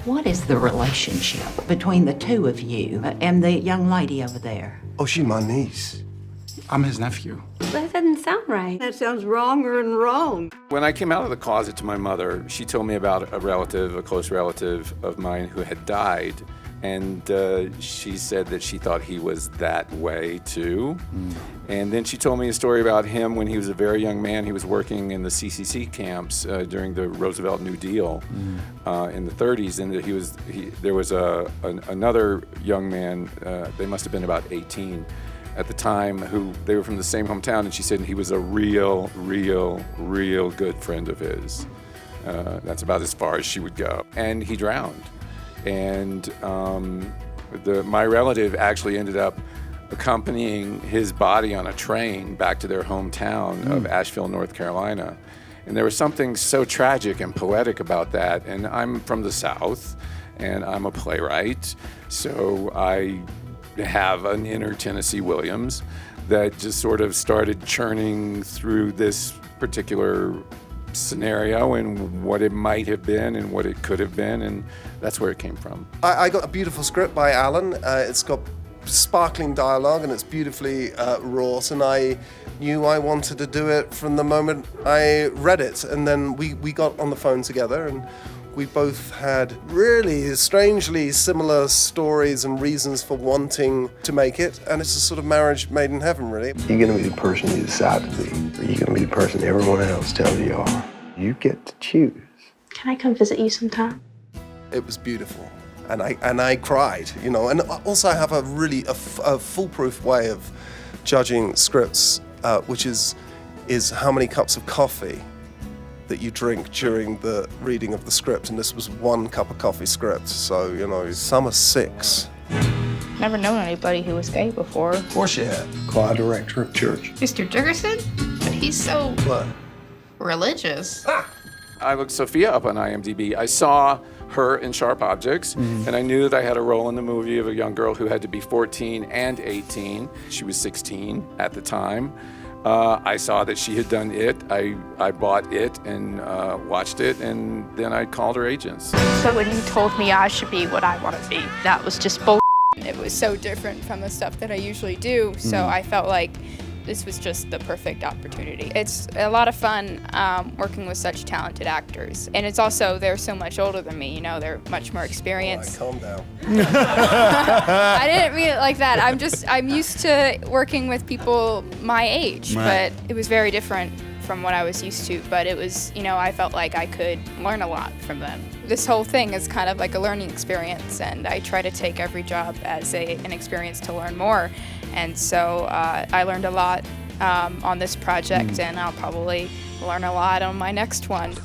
What is the relationship between the two of you and the young lady over there? Oh, she's my niece. I'm his nephew. That doesn't sound right. That sounds wronger and wrong. When I came out of the closet to my mother, she told me about a close relative of mine who had died. And she said that she thought he was that way too. And then she told me a story about him when he was a very young man. He was working in the CCC camps during the Roosevelt New Deal in the 30s, and that there was another young man. They must have been about 18 at the time. Who they were from the same hometown, and she said he was a real good friend of his. That's about as far as she would go. And he drowned. And my relative actually ended up accompanying his body on a train back to their hometown of Asheville, North Carolina. And there was something so tragic and poetic about that. And I'm from the South, and I'm a playwright, so I have an inner Tennessee Williams that just sort of started churning through this particular scenario and what it might have been and what it could have been, and that's where it came from. I got a beautiful script by Alan. It's got sparkling dialogue and it's beautifully wrought, and I knew I wanted to do it from the moment I read it. And then we got on the phone together, and we both had really strangely similar stories and reasons for wanting to make it, and it's a sort of marriage made in heaven, really. You're gonna be the person you decide to be, or you're gonna be the person everyone else tells you are. You get to choose. Can I come visit you sometime? It was beautiful, and I cried, you know. And also I have a really a foolproof way of judging scripts, which is how many cups of coffee that you drink during the reading of the script, and this was 1 cup of coffee script, so, you know, some are 6. Never known anybody who was gay before. Of course you had. Choir director of church. Mr. Jurgensen? But he's so What? religious. I looked Sophia up on IMDb. I saw her in Sharp Objects, and I knew that I had a role in the movie of a young girl who had to be 14 and 18. She was 16 at the time. I saw that she had done It. I bought It and watched it, and then I called her agents. So when you told me I should be what I want to be, that was just bull. It was so different from the stuff that I usually do, so I felt like this was just the perfect opportunity. It's a lot of fun working with such talented actors. And it's also, they're so much older than me, you know, they're much more experienced. Calm down. I didn't mean it like that. I'm used to working with people my age, Right. but it was very different from what I was used to. But it was, you know, I felt like I could learn a lot from them. This whole thing is kind of like a learning experience, and I try to take every job as an experience to learn more. And so I learned a lot on this project, and I'll probably learn a lot on my next one.